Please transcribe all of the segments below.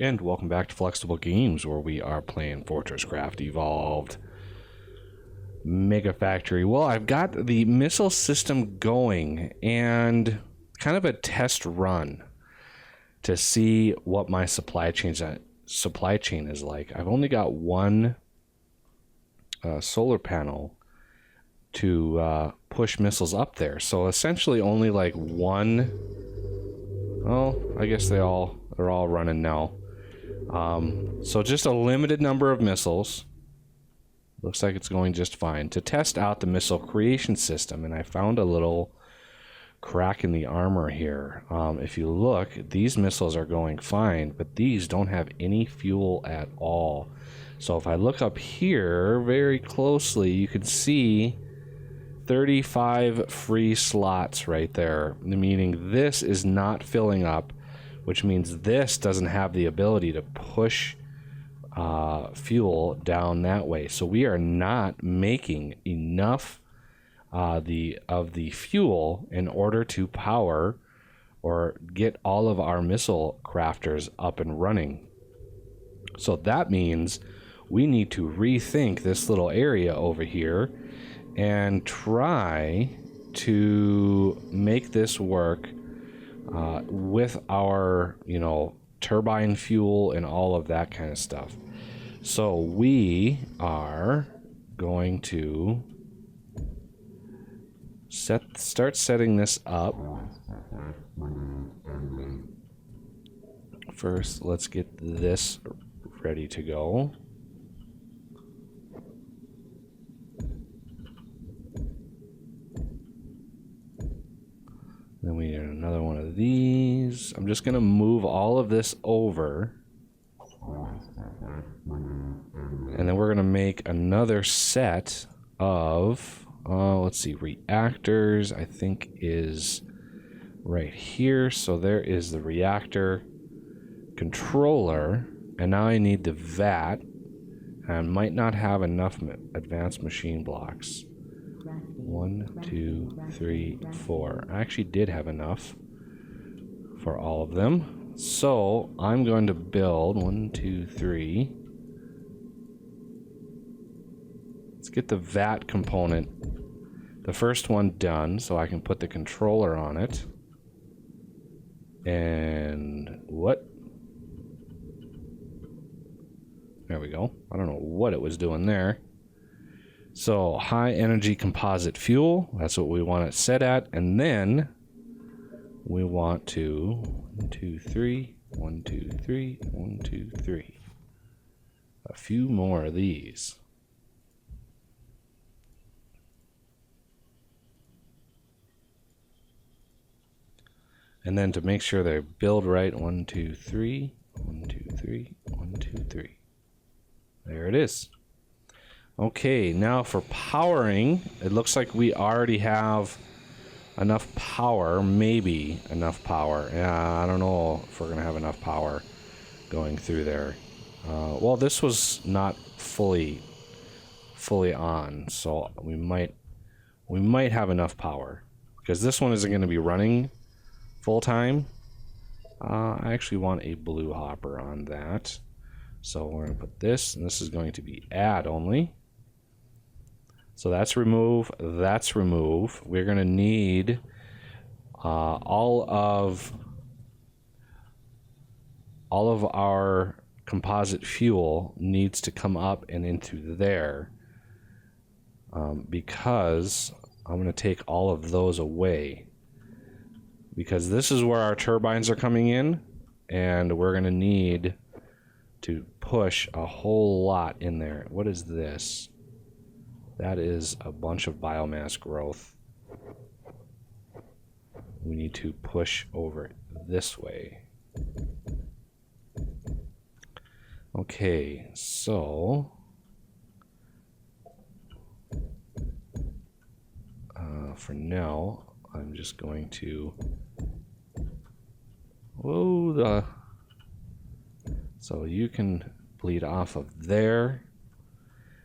And welcome back to Flexible Games, where we are playing FortressCraft Evolved Mega Factory. Well, I've got the missile system going and kind of a test run to see what my supply chain is like. I've only got one solar panel to push missiles up there, so essentially only like one. Oh, I guess they're all running now. So just a limited number of missiles. Looks like it's going just fine to test out the missile creation system. And I found a little crack in the armor here. If you look, these missiles are going fine, but these don't have any fuel at all. So if I look up here very closely, you can see 35 free slots right there, meaning this is not filling up, which means this doesn't have the ability to push fuel down that way. So we are not making enough of the fuel in order to power or get all of our missile crafters up and running. So that means we need to rethink this little area over here and try to make this work with our, turbine fuel and all of that kind of stuff. So we are going to start setting this up. First, let's get this ready to go. Then we need another one of these. I'm just going to move all of this over. And then we're going to make another set of, let's see, reactors, I think is right here. So there is the reactor controller. And now I need the vat. I might not have enough advanced machine blocks. 1, 2, 3, 4. I actually did have enough for all of them. So I'm going to build 1, 2, 3. Let's get the vat component, the first one done, so I can put the controller on it. And what? There we go. I don't know what it was doing there. So high energy composite fuel, that's what we want it set at. And then we want to 1, 2, 3, 1, 2, 3, 1, 2, 3. A few more of these. And then to make sure they build right, 1, 2, 3, 1, 2, 3, 1, 2, 3. There it is. Okay, now for powering, it looks like we already have enough power, maybe enough power. Yeah, I don't know if we're going to have enough power going through there. Well, this was not fully on, so we might have enough power because this one isn't going to be running full time. I actually want a blue hopper on that. So we're going to put this, and this is going to be add only. So that's remove, that's remove. We're going to need all of our composite fuel needs to come up and into there because I'm going to take all of those away because this is where our turbines are coming in, and we're going to need to push a whole lot in there. What is this? That is a bunch of biomass growth. We need to push over this way. Okay, so for now, I'm just going to so you can bleed off of there.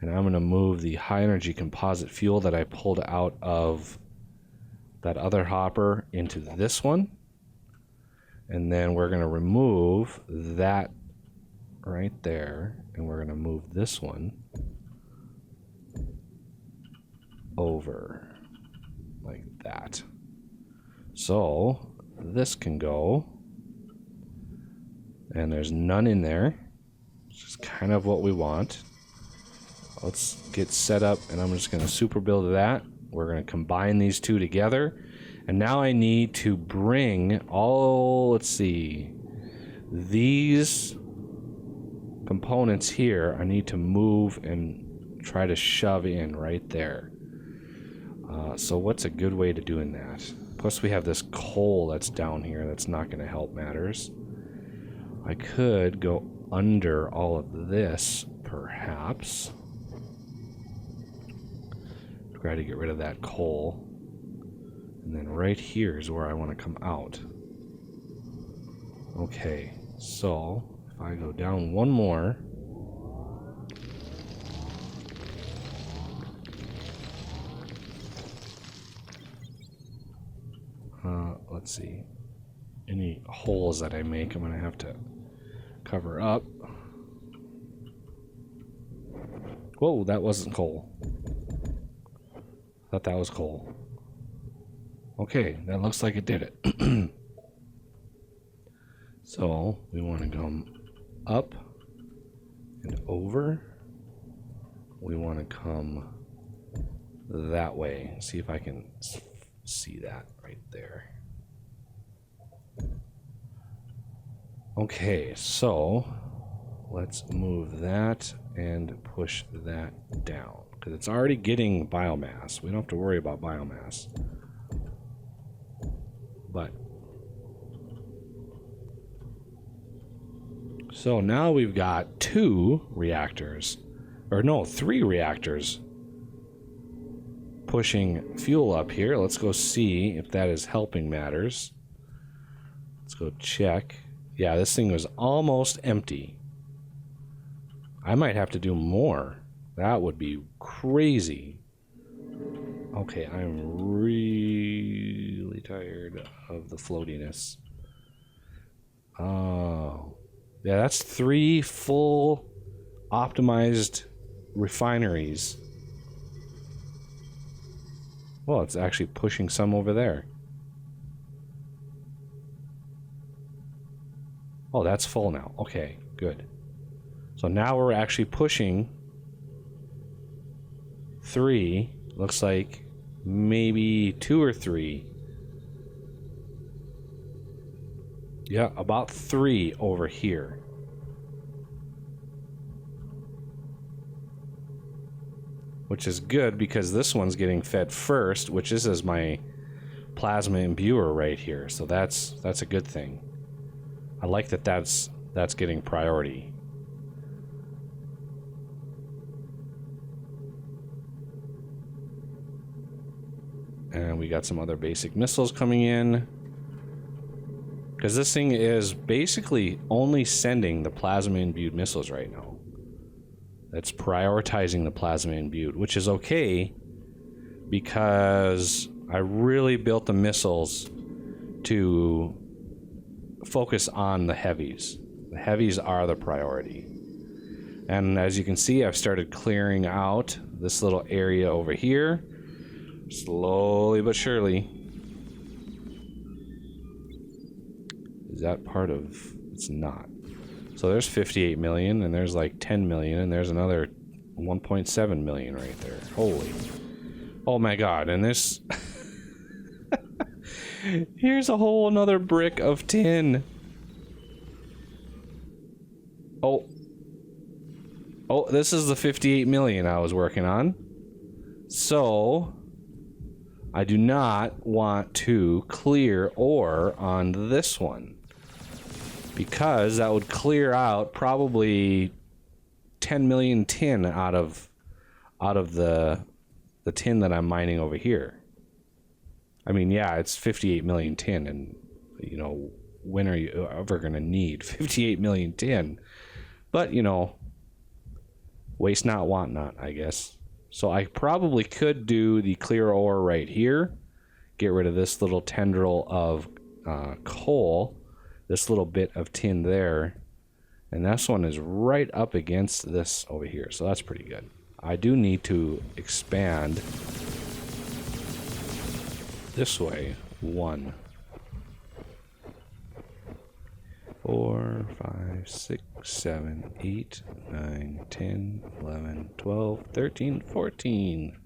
And I'm going to move the high energy composite fuel that I pulled out of that other hopper into this one. And then we're going to remove that right there, and we're going to move this one over like that. So this can go, and there's none in there, which is kind of what we want. Let's get set up, and I'm just going to super build that. We're going to combine these two together, and now I need to bring all, let's see, these components here I need to move and try to shove in right there. So what's a good way to doing that? Plus we have this coal that's down here that's not going to help matters. I could go under all of this, perhaps. Try to get rid of that coal. And then right here is where I want to come out. Okay, so if I go down one more, let's see, any holes that I make I'm gonna have to cover up. Whoa, that wasn't coal. Thought that was coal. Okay, that looks like it did it. So we want to come up and over. We want to come that way. See if I can see that right there. Okay, so let's move that and push that down, because it's already getting biomass. We don't have to worry about biomass. But so now we've got 2 reactors, or no, 3 reactors pushing fuel up here. Let's go see if that is helping matters. Let's go check. Yeah, this thing was almost empty. I might have to do more. That would be crazy. Okay, I'm really tired of the floatiness. Oh. Yeah, that's 3 full optimized refineries. Well, it's actually pushing some over there. Oh, that's full now. Okay, good. So now we're actually pushing 3. Looks like maybe 2 or 3. Yeah, about 3 over here. Which is good because this one's getting fed first, which is my plasma imbuer right here. So that's a good thing. I like that that's getting priority. And we got some other basic missiles coming in. Because this thing is basically only sending the plasma imbued missiles right now. That's prioritizing the plasma imbued, which is okay because I really built the missiles to focus on the heavies. The heavies are the priority. And as you can see, I've started clearing out this little area over here. Slowly but surely. Is that part of... It's not. So there's 58 million, and there's like 10 million, and there's another 1.7 million right there. Holy. Oh my god, and this... Here's a whole another brick of tin. Oh. Oh, this is the 58 million I was working on. So... I do not want to clear ore on this one, because that would clear out probably 10 million tin out of the tin that I'm mining over here. I mean, yeah, it's 58 million tin, and you know, when are you ever going to need 58 million tin? But you know, waste not, want not, I guess. So I probably could do the clear ore right here, get rid of this little tendril of coal, this little bit of tin there, And this one is right up against this over here, so that's pretty good. I do need to expand this way. 1, 4, 5, 6, 7, 8, 9, 10, 11, 12, 13, 14.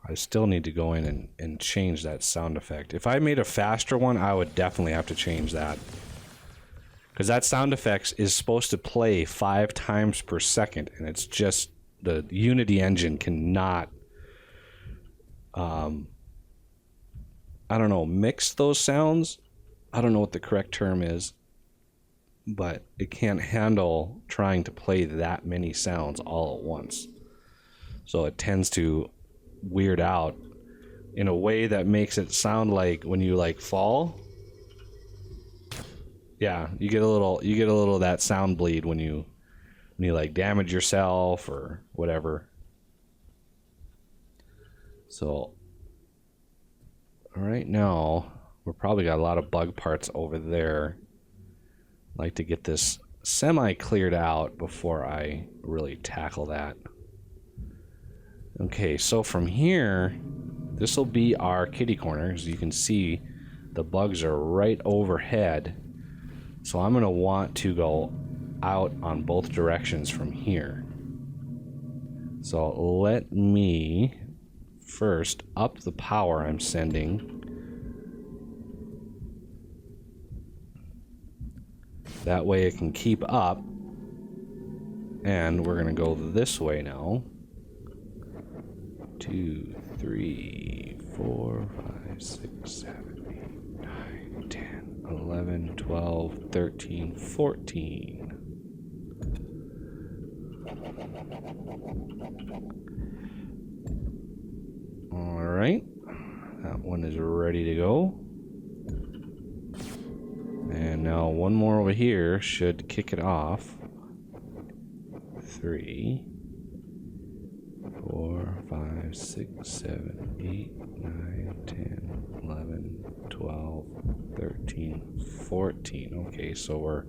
I still need to go in and change that sound effect. If I made a faster one, I would definitely have to change that. Because that sound effect is supposed to play 5 times per second, and it's just the Unity engine cannot, I don't know, mix those sounds. I don't know what the correct term is, but it can't handle trying to play that many sounds all at once. So it tends to weird out in a way that makes it sound like when you like fall. Yeah, you get a little of that sound bleed when you like damage yourself or whatever. So right now we're probably got a lot of bug parts over there. I'd like to get this semi cleared out before I really tackle that. Okay, so from here, this will be our kitty corner. As you can see, the bugs are right overhead. So I'm going to want to go out on both directions from here. So let me first up the power I'm sending. That way it can keep up. And we're going to go this way now. 2, 3, 4, 5, 6, 7, 8, 9, 10, 11, 12, 13, 14. All right. That one is ready to go. And now one more over here should kick it off. 3, 4, 5, 6, 7, 8, 9, 10, 11, 12, 13, 14. Okay, so we're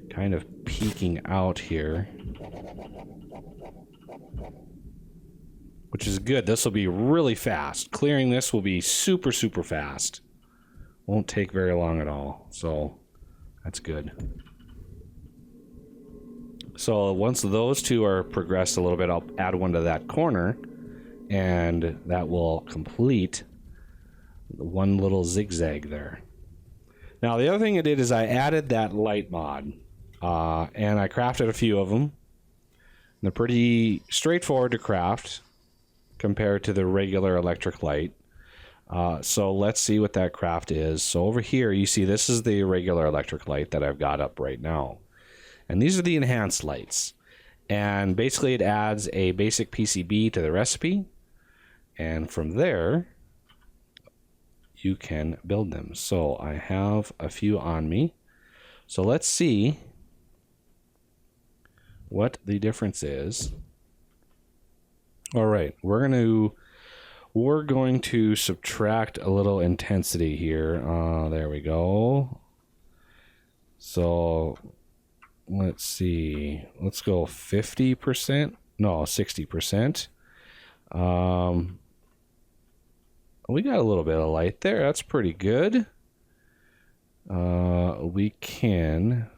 kind of peeking out here, which is good. This will be really fast. Clearing this will be super, super fast. Won't take very long at all, so that's good. So once those two are progressed a little bit, I'll add one to that corner, and that will complete one little zigzag there. Now, the other thing I did is I added that light mod, and I crafted a few of them. They're pretty straightforward to craft compared to the regular electric light. So let's see what that craft is. So over here, you see this is the regular electric light that I've got up right now. And these are the enhanced lights. And basically it adds a basic PCB to the recipe. And from there, you can build them. So I have a few on me. So let's see what the difference is. All right, we're going to subtract a little intensity here. There we go. So let's see. Let's go 50%. No, 60%. We got a little bit of light there. That's pretty good. We can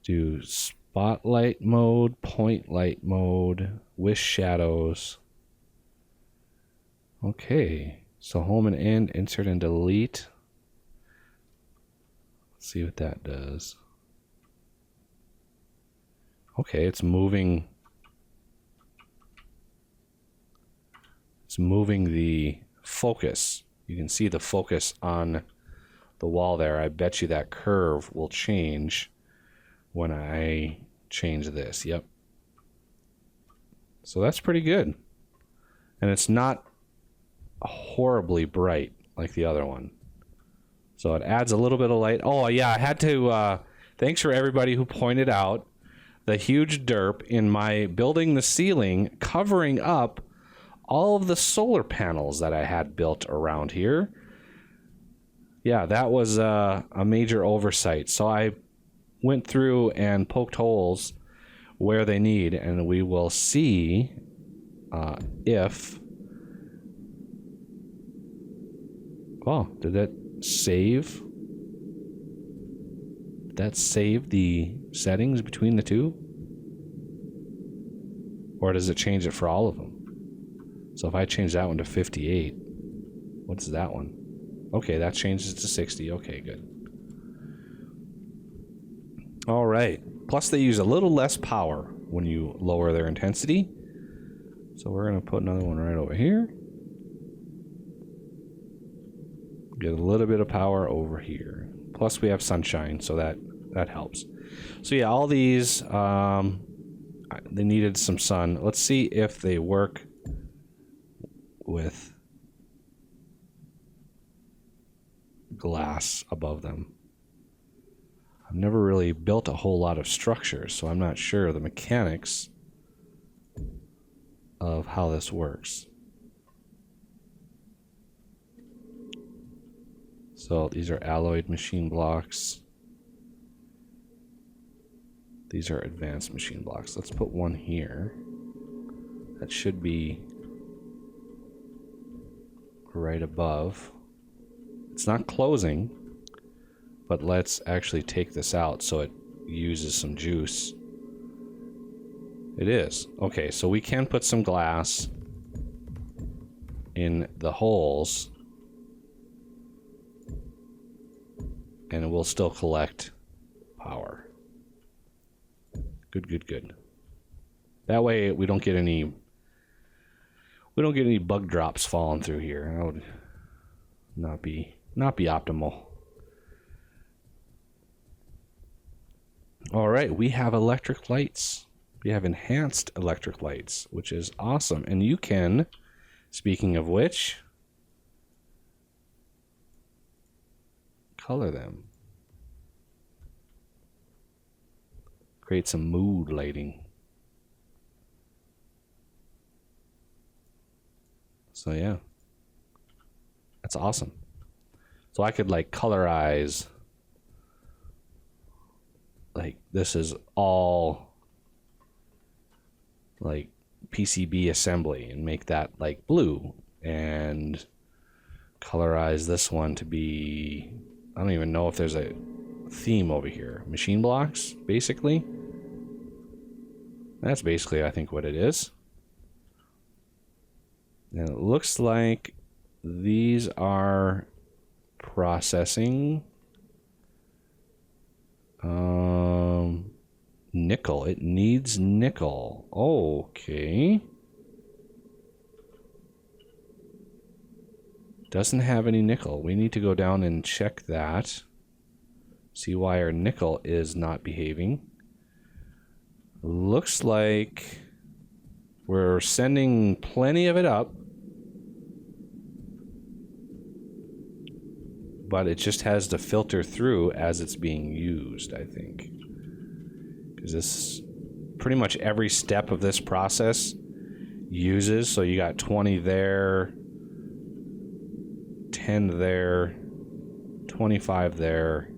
do spotlight mode, point light mode, with shadows. Okay, so home and end, insert and delete. Let's see what that does. Okay, it's moving. It's moving the focus. You can see the focus on the wall there. I bet you that curve will change when I change this. Yep. So that's pretty good. And it's not horribly bright like the other one. So it adds a little bit of light. Oh yeah, I had to thanks for everybody who pointed out the huge derp in my building the ceiling covering up all of the solar panels that I had built around here. Yeah, that was a major oversight. So I went through and poked holes where they need, and we will see if... Oh, did that save? Did that save the settings between the two? Or does it change it for all of them? So if I change that one to 58, what's that one? Okay, that changes to 60. Okay, good. All right. Plus they use a little less power when you lower their intensity. So we're going to put another one right over here. Get a little bit of power over here. Plus we have sunshine, so that helps. So yeah, all these, they needed some sun. Let's see if they work with glass above them. I've never really built a whole lot of structures, so I'm not sure the mechanics of how this works. So these are alloyed machine blocks. These are advanced machine blocks. Let's put one here. That should be right above. It's not closing, but let's actually take this out so it uses some juice. It is. Okay, so we can put some glass in the holes, and it will still collect power. Good, good, good. That way we don't get any bug drops falling through here. That would not be optimal. All right, we have electric lights. We have enhanced electric lights, which is awesome. And you can, speaking of which, color them. Create some mood lighting. So yeah, that's awesome. So I could like colorize, like this is all like PCB assembly, and make that like blue, and colorize this one to be, I don't even know if there's a theme over here. Machine blocks, basically. That's basically, I think, what it is. And it looks like these are processing nickel. It needs nickel. Okay. Doesn't have any nickel. We need to go down and check that. See why our nickel is not behaving. Looks like we're sending plenty of it up, but it just has to filter through as it's being used, I think. Because this, pretty much every step of this process uses, so you got 20 there, 10 there, 25 there,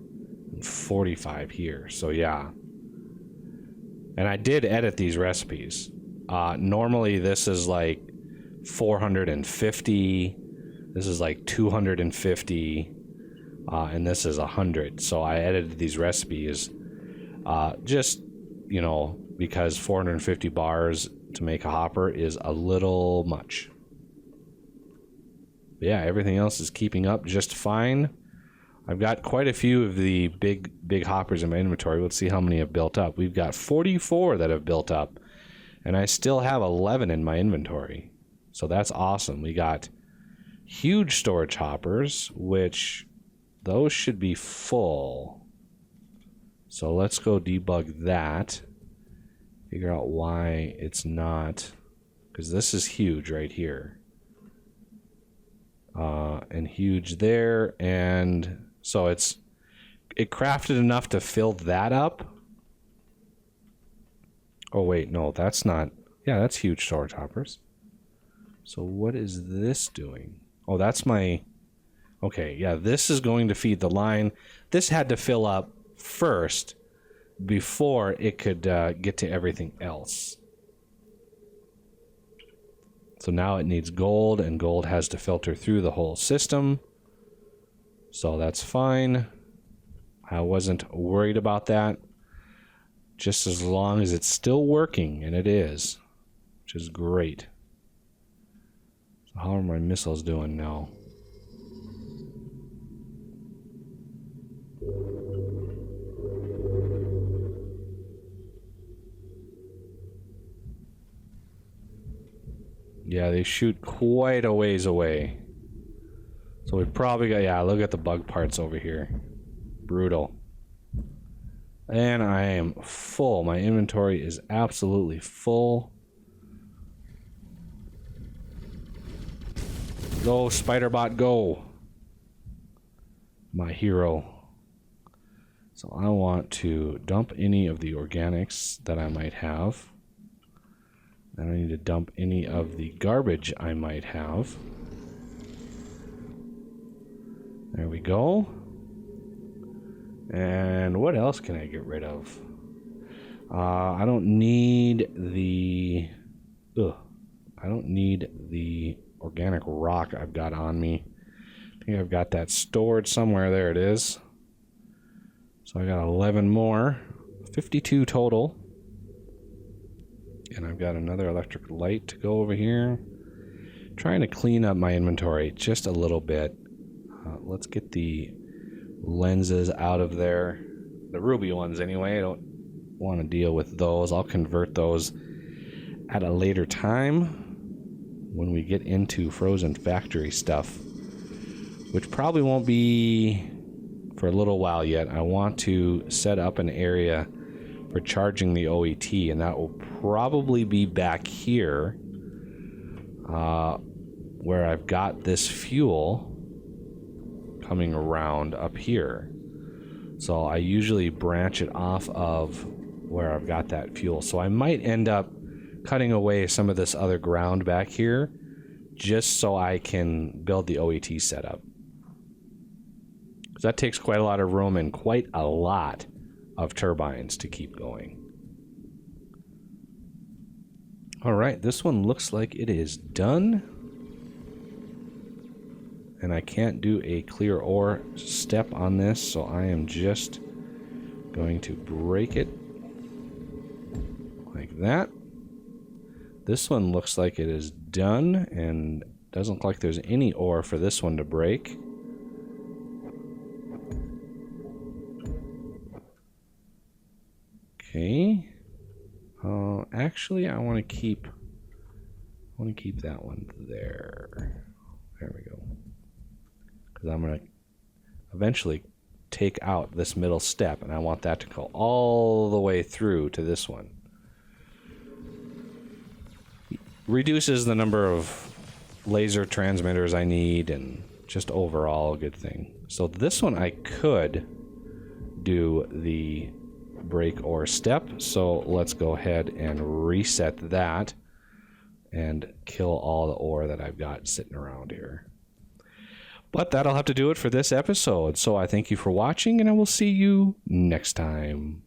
and 45 here. So yeah. And I did edit these recipes. Normally this is like 450, this is like 250, and this is 100. So I edited these recipes just, you know, because 450 bars to make a hopper is a little much. But yeah, everything else is keeping up just fine. I've got quite a few of the big hoppers in my inventory. Let's see how many have built up. We've got 44 that have built up, and I still have 11 in my inventory. So that's awesome. We got huge storage hoppers, which those should be full. So let's go debug that. Figure out why it's not, because this is huge right here. And huge there, and so it crafted enough to fill that up. Oh wait, no, that's not. Yeah, that's huge storage hoppers. So what is this doing? Oh, that's my... Okay, yeah, this is going to feed the line. This had to fill up first before it could get to everything else. So now it needs gold, and gold has to filter through the whole system. So that's fine. I wasn't worried about that. Just as long as it's still working, and it is, which is great. So how are my missiles doing now? Yeah, they shoot quite a ways away. So we probably got, yeah, look at the bug parts over here. Brutal. And I am full. My inventory is absolutely full. Go, Spiderbot, go. My hero. So I want to dump any of the organics that I might have. I don't need to dump any of the garbage I might have. There we go. And what else can I get rid of? I don't need the... I don't need the organic rock I've got on me. I think I've got that stored somewhere. There it is. So I got 11 more. 52 total. And I've got another electric light to go over here. Trying to clean up my inventory just a little bit. Let's get the lenses out of there. The ruby ones anyway. I don't want to deal with those. I'll convert those at a later time when we get into frozen factory stuff, which probably won't be for a little while yet. I want to set up an area for charging the OET, and that will probably be back here where I've got this fuel coming around up here. So I usually branch it off of where I've got that fuel. So I might end up cutting away some of this other ground back here just so I can build the OET setup. Because that takes quite a lot of room and quite a lot of turbines to keep going. Alright, this one looks like it is done. And I can't do a clear ore step on this, so I am just going to break it like that. This one looks like it is done, and doesn't look like there's any ore for this one to break. Okay. Actually, I want to keep that one there. There we go. Because I'm going to eventually take out this middle step, and I want that to go all the way through to this one. Reduces the number of laser transmitters I need, and just overall a good thing. So this one I could do the break ore step, so let's go ahead and reset that and kill all the ore that I've got sitting around here. But that'll have to do it for this episode, so I thank you for watching, and I will see you next time.